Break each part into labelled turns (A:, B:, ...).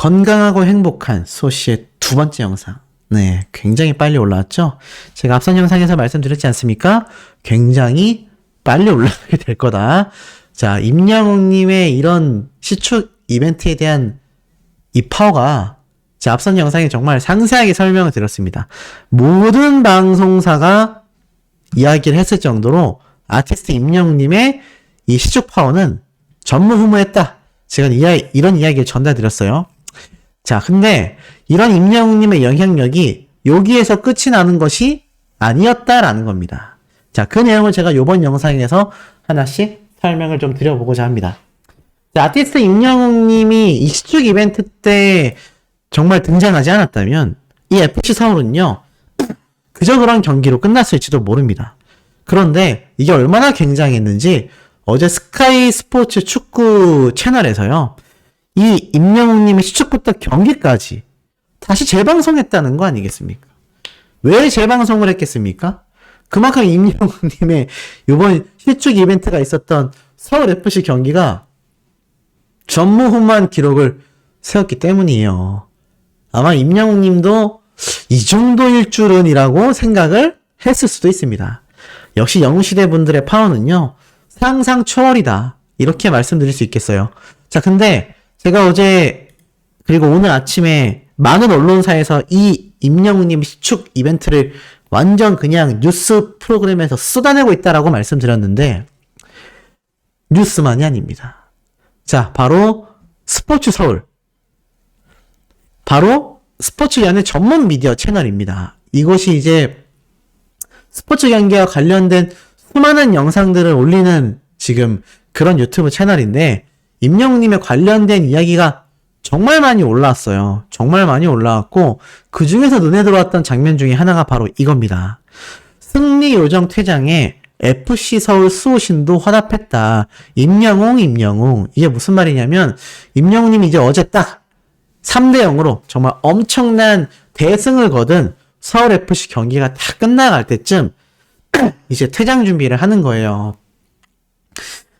A: 건강하고 행복한 소시의 두 번째 영상. 네, 굉장히 빨리 올라왔죠? 제가 앞선 영상에서 말씀드렸지 않습니까? 굉장히 빨리 올라가게 될 거다. 자, 임영웅님의 이런 시축 이벤트에 대한 이 파워가 제 앞선 영상에 정말 상세하게 설명을 드렸습니다. 모든 방송사가 이야기를 했을 정도로 아티스트 임영웅님의 이 시축 파워는 전무후무했다. 제가 이런 이야기를 전달드렸어요. 자, 근데 이런 임영웅님의 영향력이 여기에서 끝이 나는 것이 아니었다라는 겁니다. 자, 그 내용을 제가 이번 영상에서 하나씩 설명을 좀 드려보고자 합니다. 자, 아티스트 임영웅님이 이 시축 이벤트 때 정말 등장하지 않았다면 이 FC 서울은요, 그저 그런 경기로 끝났을지도 모릅니다. 그런데 이게 얼마나 굉장했는지 어제 스카이 스포츠 축구 채널에서요, 이 임영웅님의 시축부터 경기까지 다시 재방송했다는 거 아니겠습니까? 왜 재방송을 했겠습니까? 그만큼 임영웅님의 이번 시축 이벤트가 있었던 서울FC 경기가 전무후무한 기록을 세웠기 때문이에요. 아마 임영웅님도 이 정도일 줄은이라고 생각을 했을 수도 있습니다. 역시 영웅시대 분들의 파워는요, 상상 초월이다. 이렇게 말씀드릴 수 있겠어요. 자, 근데 제가 어제 그리고 오늘 아침에 많은 언론사에서 이 임영웅님 시축 이벤트를 완전 그냥 뉴스 프로그램에서 쏟아내고 있다라고 말씀드렸는데 뉴스만이 아닙니다. 자, 바로 스포츠 서울. 바로 스포츠 연예 전문 미디어 채널입니다. 이것이 이제 스포츠 경기와 관련된 수많은 영상들을 올리는 지금 그런 유튜브 채널인데 임영웅님에 관련된 이야기가 정말 많이 올라왔어요. 정말 많이 올라왔고 그 중에서 눈에 들어왔던 장면 중에 하나가 바로 이겁니다. 승리 요정 퇴장에 FC 서울 수호신도 화답했다. 임영웅. 이게 무슨 말이냐면 임영웅님이 이제 어제 딱 3대 0으로 정말 엄청난 대승을 거둔 서울FC 경기가 다 끝나갈 때쯤 이제 퇴장 준비를 하는 거예요.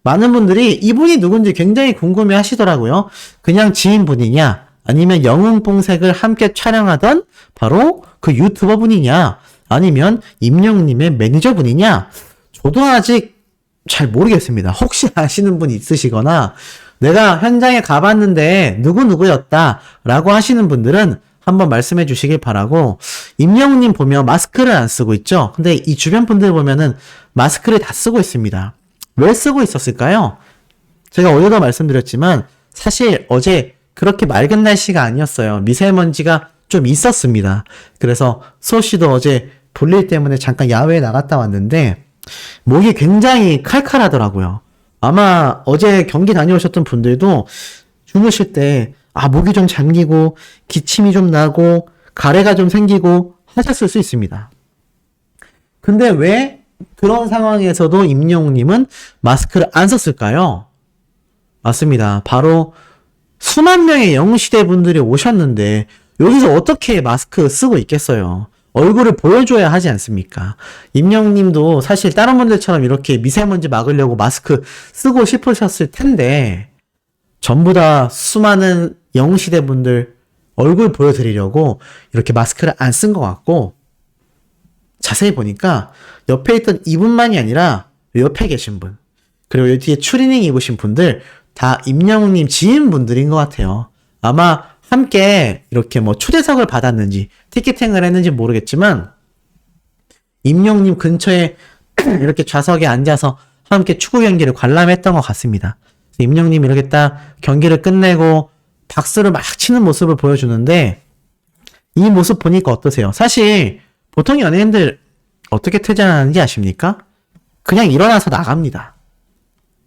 A: 많은 분들이 이분이 누군지 굉장히 궁금해 하시더라고요. 그냥 지인분이냐, 아니면 영웅봉색을 함께 촬영하던 바로 그 유튜버 분이냐, 아니면 임영웅님의 매니저분이냐, 저도 아직 잘 모르겠습니다. 혹시 아시는 분 있으시거나 내가 현장에 가봤는데 누구누구였다 라고 하시는 분들은 한번 말씀해 주시길 바라고, 임영웅님 보면 마스크를 안 쓰고 있죠? 근데 이 주변 분들 보면은 마스크를 다 쓰고 있습니다. 왜 쓰고 있었을까요? 제가 어제도 말씀드렸지만 사실 어제 그렇게 맑은 날씨가 아니었어요. 미세먼지가 좀 있었습니다. 그래서 소씨도 어제 볼일 때문에 잠깐 야외에 나갔다 왔는데 목이 굉장히 칼칼하더라고요. 아마 어제 경기 다녀오셨던 분들도 주무실 때 목이 좀 잠기고 기침이 좀 나고 가래가 좀 생기고 하셨을 수 있습니다. 근데 왜 그런 상황에서도 임영웅님은 마스크를 안 썼을까요? 맞습니다. 바로 수만 명의 영웅시대 분들이 오셨는데 여기서 어떻게 마스크 쓰고 있겠어요? 얼굴을 보여줘야 하지 않습니까? 임영웅님도 사실 다른 분들처럼 이렇게 미세먼지 막으려고 마스크 쓰고 싶으셨을 텐데 전부 다 수많은 영웅시대 분들 얼굴 보여드리려고 이렇게 마스크를 안 쓴 것 같고, 자세히 보니까 옆에 있던 이분만이 아니라 옆에 계신 분, 그리고 여기 뒤에 추리닝 입으신 분들 다 임영웅님 지인분들인 것 같아요. 아마 함께 이렇게 뭐 초대석을 받았는지 티켓팅을 했는지 모르겠지만 임영웅님 근처에 이렇게 좌석에 앉아서 함께 축구 경기를 관람했던 것 같습니다. 임영웅님 이렇게 딱 경기를 끝내고 박수를 막 치는 모습을 보여주는데 이 모습 보니까 어떠세요? 사실 보통 연예인들 어떻게 퇴장하는지 아십니까? 그냥 일어나서 나갑니다.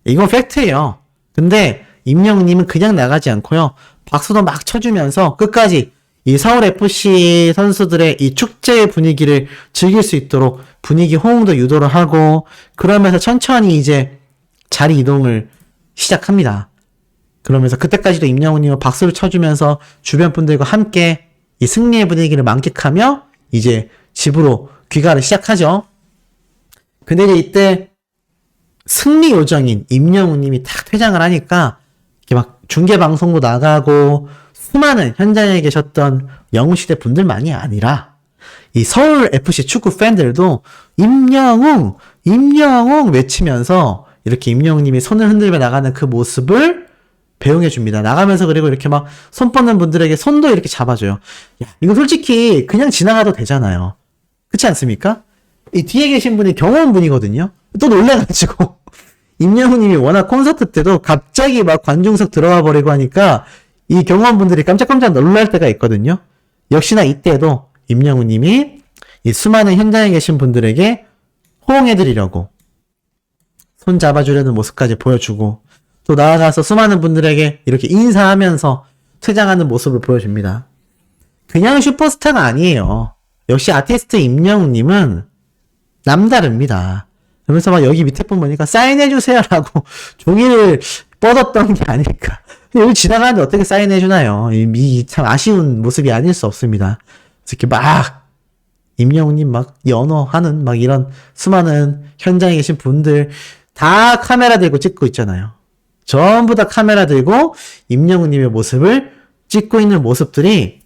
A: 이건 팩트예요. 근데 임영웅님은 그냥 나가지 않고요, 박수도 막 쳐주면서 끝까지 이 서울FC 선수들의 이 축제의 분위기를 즐길 수 있도록 분위기 호응도 유도를 하고, 그러면서 천천히 이제 자리 이동을 시작합니다. 그러면서 그때까지도 임영웅님은 박수를 쳐주면서 주변 분들과 함께 이 승리의 분위기를 만끽하며 이제 집으로 귀가를 시작하죠. 근데 이제 이때 승리 요정인 임영웅님이 딱 퇴장을 하니까 이렇게 막 중계 방송도 나가고 수많은 현장에 계셨던 영웅시대 분들만이 아니라 이 서울FC 축구 팬들도 임영웅 외치면서 이렇게 임영웅님이 손을 흔들며 나가는 그 모습을 배웅해줍니다. 나가면서 그리고 이렇게 막 손 뻗는 분들에게 손도 이렇게 잡아줘요. 야, 이거 솔직히 그냥 지나가도 되잖아요. 그렇지 않습니까? 이 뒤에 계신 분이 경호원분이거든요. 또 놀래가지고 임영웅님이 워낙 콘서트 때도 갑자기 막 관중석 들어가 버리고 하니까 이 경호원분들이 깜짝깜짝 놀랄 때가 있거든요. 역시나 이때도 임영웅님이 이 수많은 현장에 계신 분들에게 호응해드리려고 손 잡아주려는 모습까지 보여주고 또 나아가서 수많은 분들에게 이렇게 인사하면서 퇴장하는 모습을 보여줍니다. 그냥 슈퍼스타가 아니에요. 역시 아티스트 임영웅님은 남다릅니다. 그러면서 막 여기 밑에 분 보니까 사인해주세요라고 종이를 뻗었던 게 아닐까. 여기 지나가는데 어떻게 사인해주나요? 이 참 아쉬운 모습이 아닐 수 없습니다. 그래서 이렇게 막 임영웅님 막 연호하는 막 이런 수많은 현장에 계신 분들 다 카메라 들고 찍고 있잖아요. 전부 다 카메라 들고 임영웅님의 모습을 찍고 있는 모습들이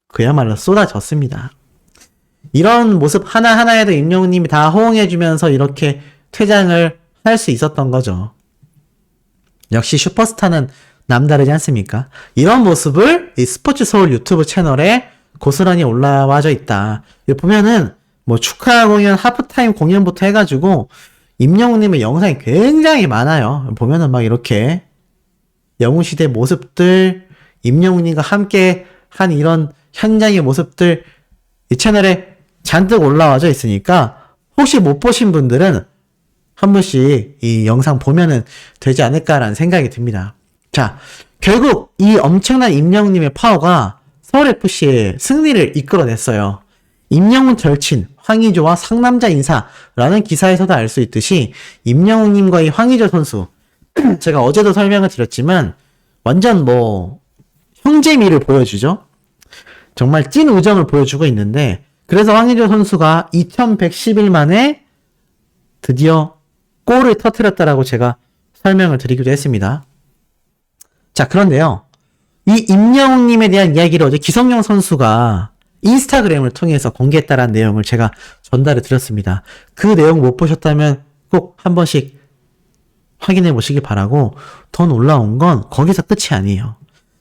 A: 그야말로 쏟아졌습니다. 이런 모습 하나하나에도 임영웅님이 다 호응해주면서 이렇게 퇴장을 할 수 있었던 거죠. 역시 슈퍼스타는 남다르지 않습니까? 이런 모습을 이 스포츠 서울 유튜브 채널에 고스란히 올라와져 있다. 여기 보면은 뭐 축하 공연, 하프타임 공연부터 해가지고 임영웅님의 영상이 굉장히 많아요. 보면은 막 이렇게 영웅시대 모습들, 임영웅님과 함께 한 이런 현장의 모습들 이 채널에 잔뜩 올라와져 있으니까 혹시 못 보신 분들은 한 번씩 이 영상 보면은 되지 않을까라는 생각이 듭니다. 자, 결국 이 엄청난 임영웅님의 파워가 서울FC의 승리를 이끌어냈어요. 임영웅 절친, 황의조와 상남자 인사라는 기사에서도 알 수 있듯이 임영웅님과 이 황의조 선수 제가 어제도 설명을 드렸지만 완전 뭐 형제미를 보여주죠. 정말 찐 우정을 보여주고 있는데 그래서 황의조 선수가 2110일 만에 드디어 골을 터뜨렸다라고 제가 설명을 드리기도 했습니다. 자, 그런데요. 이 임영웅님에 대한 이야기를 어제 기성용 선수가 인스타그램을 통해서 공개했다라는 내용을 제가 전달해 드렸습니다. 그 내용 못 보셨다면 꼭 한 번씩 확인해 보시기 바라고 더 놀라운 건 거기서 끝이 아니에요.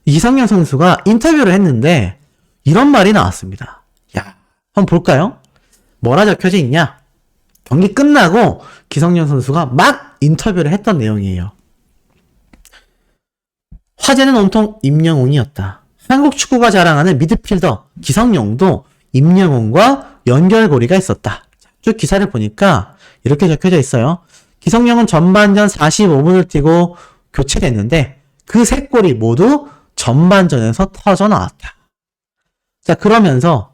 A: 이성용 선수가 인터뷰를 했는데 이런 말이 나왔습니다. 야, 한번 볼까요? 뭐라 적혀져 있냐? 경기 끝나고 기성용 선수가 막 인터뷰를 했던 내용이에요. 화제는 온통 임영웅이었다. 한국 축구가 자랑하는 미드필더 기성용도 임영웅과 연결고리가 있었다. 쭉 기사를 보니까 이렇게 적혀져 있어요. 기성용은 전반전 45분을 뛰고 교체됐는데 그 3골이 모두 전반전에서 터져 나왔다. 자, 그러면서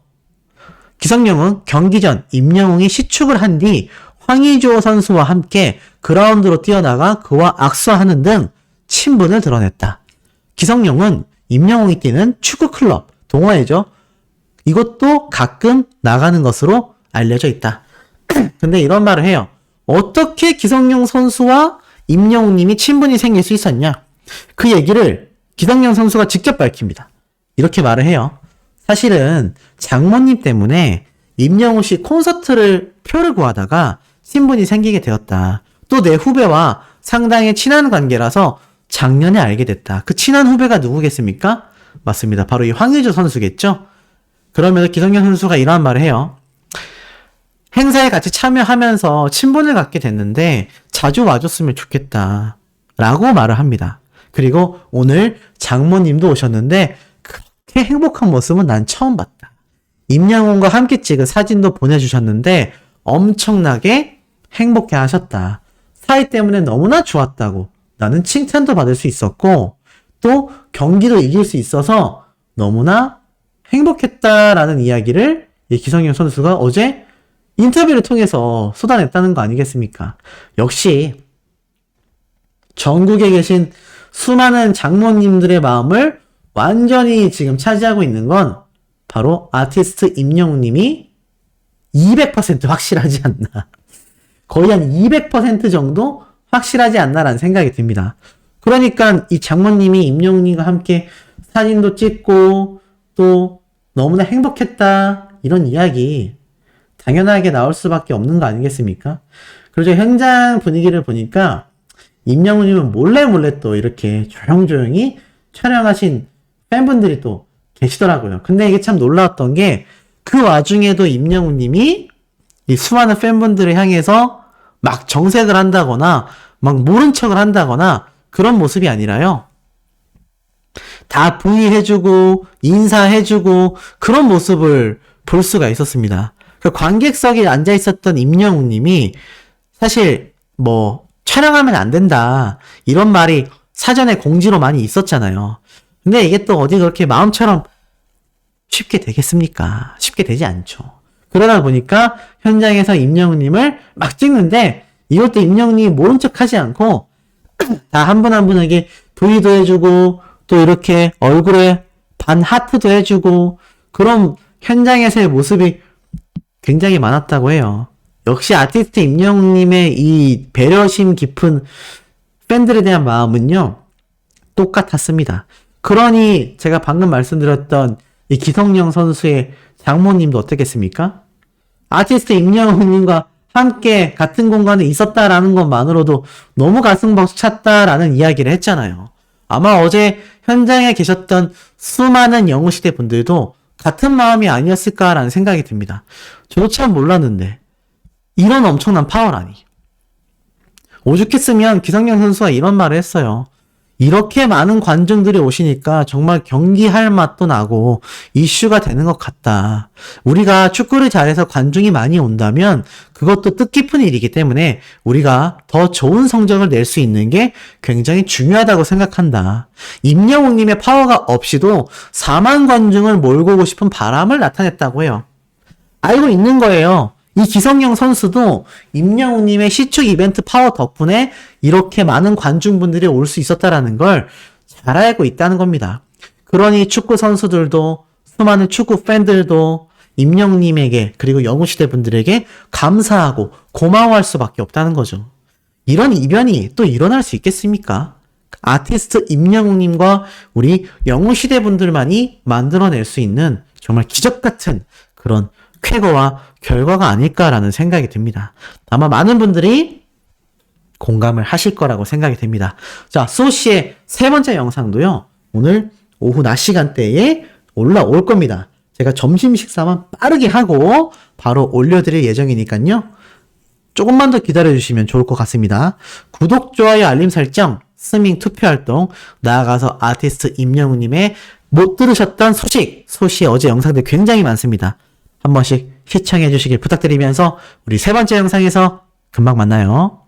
A: 기성용은 경기 전 임영웅이 시축을 한 뒤 황의조 선수와 함께 그라운드로 뛰어나가 그와 악수하는 등 친분을 드러냈다. 기성용은 임영웅이 뛰는 축구클럽, 동호회죠. 이것도 가끔 나가는 것으로 알려져 있다. 근데 이런 말을 해요. 어떻게 기성용 선수와 임영웅님이 친분이 생길 수 있었냐? 그 얘기를 기성용 선수가 직접 밝힙니다. 이렇게 말을 해요. 사실은 장모님 때문에 임영웅 씨 콘서트를 표를 구하다가 친분이 생기게 되었다. 또 내 후배와 상당히 친한 관계라서 작년에 알게 됐다. 그 친한 후배가 누구겠습니까? 맞습니다. 바로 이 황의조 선수겠죠? 그러면서 기성용 선수가 이러한 말을 해요. 행사에 같이 참여하면서 친분을 갖게 됐는데 자주 와줬으면 좋겠다. 라고 말을 합니다. 그리고 오늘 장모님도 오셨는데 그렇게 행복한 모습은 난 처음 봤다. 임영웅과 함께 찍은 사진도 보내주셨는데 엄청나게 행복해 하셨다. 사이 때문에 너무나 좋았다고 나는 칭찬도 받을 수 있었고 또 경기도 이길 수 있어서 너무나 행복했다라는 이야기를 이 기성용 선수가 어제 인터뷰를 통해서 쏟아냈다는 거 아니겠습니까? 역시 전국에 계신 수많은 장모님들의 마음을 완전히 지금 차지하고 있는 건 바로 아티스트 임영웅님이 200% 확실하지 않나. 거의 한 200% 정도 확실하지 않나라는 생각이 듭니다. 그러니까 이 장모님이 임영웅님과 함께 사진도 찍고 또 너무나 행복했다 이런 이야기 당연하게 나올 수밖에 없는 거 아니겠습니까? 그래서 현장 분위기를 보니까 임영웅님은 몰래 또 이렇게 조용조용히 촬영하신 팬분들이 또 계시더라고요. 근데 이게 참 놀라웠던 게 그 와중에도 임영웅님이 이 수많은 팬분들을 향해서 막 정색을 한다거나 막 모른 척을 한다거나 그런 모습이 아니라요. 다 부의해주고 인사해주고 그런 모습을 볼 수가 있었습니다. 그 관객석에 앉아있었던 임영웅님이 사실 뭐 촬영하면 안 된다 이런 말이 사전에 공지로 많이 있었잖아요. 근데 이게 또 어디 그렇게 마음처럼 쉽게 되겠습니까? 쉽게 되지 않죠. 그러다 보니까 현장에서 임영웅님을 막 찍는데 이것도 임영웅님이 모른 척 하지 않고 다 한 분 한 분에게 V도 해주고 또 이렇게 얼굴에 반 하트도 해주고 그런 현장에서의 모습이 굉장히 많았다고 해요. 역시 아티스트 임영웅님의 이 배려심 깊은 팬들에 대한 마음은요 똑같았습니다. 그러니 제가 방금 말씀드렸던 이 기성용 선수의 장모님도 어떻겠습니까? 아티스트 임영웅님과 함께 같은 공간에 있었다라는 것만으로도 너무 가슴 벅 찼다라는 이야기를 했잖아요. 아마 어제 현장에 계셨던 수많은 영웅시대 분들도 같은 마음이 아니었을까라는 생각이 듭니다. 저도 참 몰랐는데 이런 엄청난 파워라니. 오죽했으면 기성용 선수가 이런 말을 했어요. 이렇게 많은 관중들이 오시니까 정말 경기할 맛도 나고 이슈가 되는 것 같다. 우리가 축구를 잘해서 관중이 많이 온다면 그것도 뜻깊은 일이기 때문에 우리가 더 좋은 성적을 낼 수 있는 게 굉장히 중요하다고 생각한다. 임영웅님의 파워가 없이도 4만 관중을 몰고 오고 싶은 바람을 나타냈다고 해요. 알고 있는 거예요. 이 기성용 선수도 임영웅님의 시축 이벤트 파워 덕분에 이렇게 많은 관중분들이 올 수 있었다라는 걸 잘 알고 있다는 겁니다. 그러니 축구 선수들도 수많은 축구 팬들도 임영웅님에게 그리고 영웅시대 분들에게 감사하고 고마워할 수밖에 없다는 거죠. 이런 이변이 또 일어날 수 있겠습니까? 아티스트 임영웅님과 우리 영웅시대 분들만이 만들어낼 수 있는 정말 기적 같은 그런 쾌거와 결과가 아닐까라는 생각이 듭니다. 아마 많은 분들이 공감을 하실 거라고 생각이 됩니다. 자, 소시의 세 번째 영상도요, 오늘 오후 낮 시간대에 올라올 겁니다. 제가 점심 식사만 빠르게 하고 바로 올려드릴 예정이니까요. 조금만 더 기다려주시면 좋을 것 같습니다. 구독, 좋아요, 알림 설정, 스밍 투표활동, 나아가서 아티스트 임영웅님의 못 들으셨던 소시의 어제 영상들 굉장히 많습니다. 한 번씩 시청해 주시길 부탁드리면서 우리 세 번째 영상에서 금방 만나요.